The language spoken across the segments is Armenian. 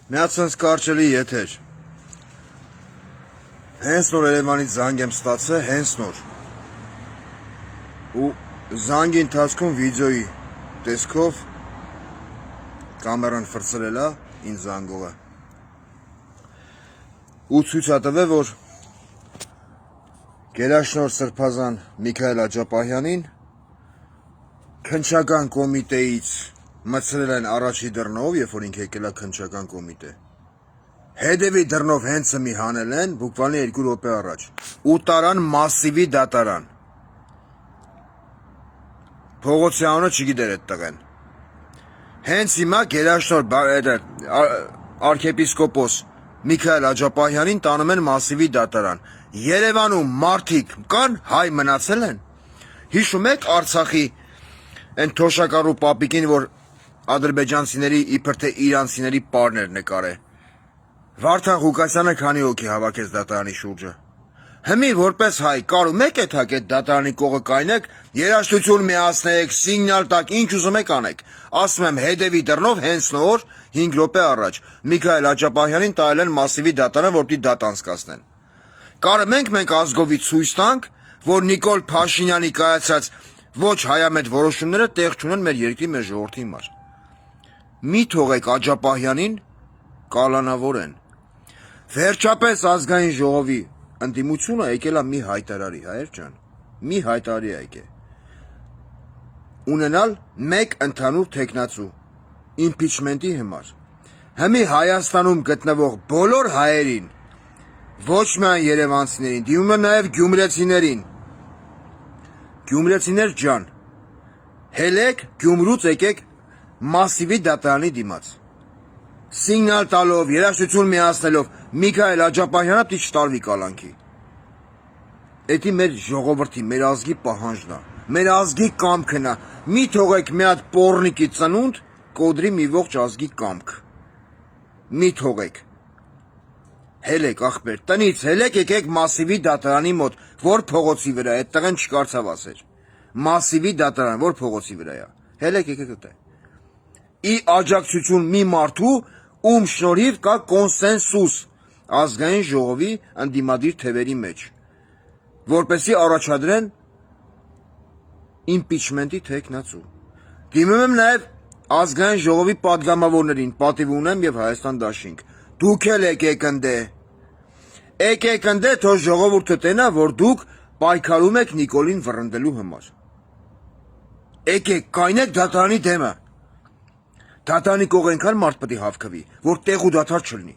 Միացած կարճելի եթեր։ Հենց նոր Երևանից զանգ եմ ստացել, հենց նոր։ Ու զանգի ընթացքում վիդեոյի տեսքով կամերան ֆրցրել է ինձ զանգողը։ Ու ցույց է տվել, որ գերաշնորհ Սրբազան Միքայել Աջապահյանին քննչական կոմիտեից մտցրել են առաջի դռնով, երբ որ ինքը եկել է քննչական կոմիտե։ Հետևի դռնով հենց մի հանել են, բուկվալի 2 րոպե առաջ։ Ու տարան մասիվի դատարան։ Փողոցի անունը չգիտեր այդ տղեն։ Հենց հիմա գերաշնորհ արքեպիսկոպոս Միքայել Աջապահյանին տանում են մասիվի դատարան։ Երևանում մարդիկ կան, հայ մնացել են։ Հիշում եք Արցախի այն թոշակառու պապիկին, որ ադրբեջանցիների իբր թե իրանցիների պարներ նկարե։ Վարդան Ղուկասյանը քանի հոգի հավաքեց դատարանի շուրջը։ Հիմի որպես հայ կարում եք այդ դատարանի կողը կայնեք, երաժշտություն միացնեք, սիգնալ տակ, ինչ ուզում եք անեք։ Ասում եմ հետևի դռնով հենց նոր 5 րոպե առաջ Միքայել Աջապահյանին տալել են մասիվի դատարան, որպեսզի դատ անցկացնեն։ Կարում ենք մենք ազգովի ցույց տանք, որ Նիկոլ Փաշինյանի կայացած ոչ հայամետ որոշումները տեղ չունեն մեր երկրի, մեր ժողովրդի համար։ Մի թողեք Աջապահյանին կալանավորեն։ Վերջապես ազգային ժողովի ընդդիմությունը եկել է մի հայտարարի, հայեր ջան, մի հայտարարի եկել։ Ունենալ մեկ ընդհանուր թեկնածու իմպիչմենտի համար։ Հիմի Հայաստանում գտնվող բոլոր հայերին, ոչ միայն երևանցիներին, դիմում է նաև գյումրեցիներին։ Գյումրեցիներ ջան, հելեք Գյումրուց եկեք մասիվի դատարանի դիմաց։ Սիգնալ տալով, երաժշտություն միացնելով Միքայել Աջապահյանը պիտի չտարվի կալանքի։ Էդի մեր ժողովրդի, մեր ազգի պահանջն է, մեր ազգի կամքն է։ Մի թողեք մի հատ պոռնիկի ծնունդ կոդրի մի ողջ ազգի կամք։ Մի թողեք։ Հելեք ախպեր, տնից հելեք եկեք մասիվի դատարանի մոտ, որ փողոցի վրա է, այդ տղեն չկարծավ ասեր։ Մասիվի դատարան, որ փողոցի վրա է։ Հելեք եկեք ուտե։ Ի աջակցություն մի մարդու, ում շնորհիվ կա կոնսենսուս ազգային ժողովի ընդդիմադիր թևերի մեջ, որպեսզի առաջադրեն իմպիչմենտի թեկնածու։ Դիմում եմ նաև ազգային ժողովի պատգամավորներին, պատիվ ունեմ եւ Հայաստան դաշինք։ Դուք էլ եկեք ընդե։ Եկեք ընդե, թող ժողովուրդը տենա, որ դուք պայքարում եք Նիկոլին վռնդելու համար։ Եկեք, կայնեք դատարանի դեմը։ Դատարանի կողը այնքան մարդ պետք է հավաքվի, որ տեղ ու դադար չլինի։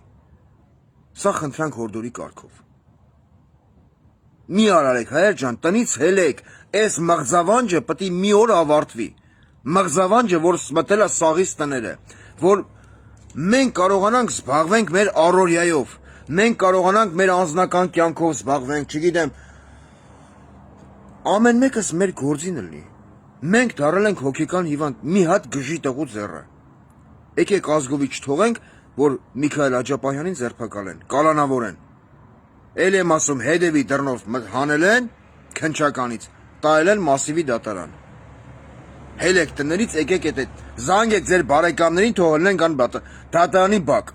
Սա խնդրանք հորդորի կարգով։ Մի արարեք, հայեր ջան, տնից հելեք, այս մղձավանջը պետք է մի օր ավարտվի։ Մղձավանջը, որ մտել է սաղից տները, որ մենք կարողանանք զբաղվենք մեր առօրյայով, մենք կարողանանք մեր անձնական կյանքով զբաղվենք, չգիտեմ, ամեն մեկս մեր գործին լինի։ Մենք դարել ենք հոգեկան հիվանդ, մի հատ գժի տղու ձեռը։ Եկեք ազգովի չթողենք, որ Միքայել Աջապահյանին ձերբակալեն, կալանավորեն։ Էլ եմ ասում, հետևի դռնով հանել են քննչականից, տայել են մասիվի դատարան։ Հելեք տներից եկեք այդ զանգեք ձեր բարեկամներին, թող ելնեն կան դատարանի բակ։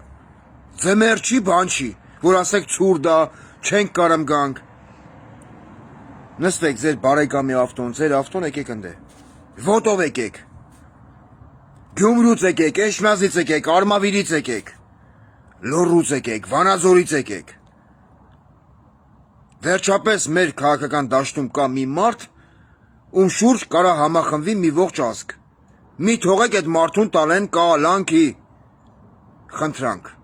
Ձմեր չի, բան չի, որ ասեք ցուրտ է, չենք կարամ գանք։ Նստեք ձեր բարեկամի ավտոն, ձեր ավտոն եկեք ընդե։ Ոտով եկեք։ Գյումրուց եկեք, Էշմիածից եկեք, Արմավիրից եկեք, Լոռուց եկեք, Վանաձորից եկեք։ Վերջապես մեր քաղաքական դաշտում կա մի մարդ, ում շուրջ կարա համախմբվի մի ողջ ազգ։ Մի թողեք այդ մարդուն տալեն կալանքի։ Խնդրանք։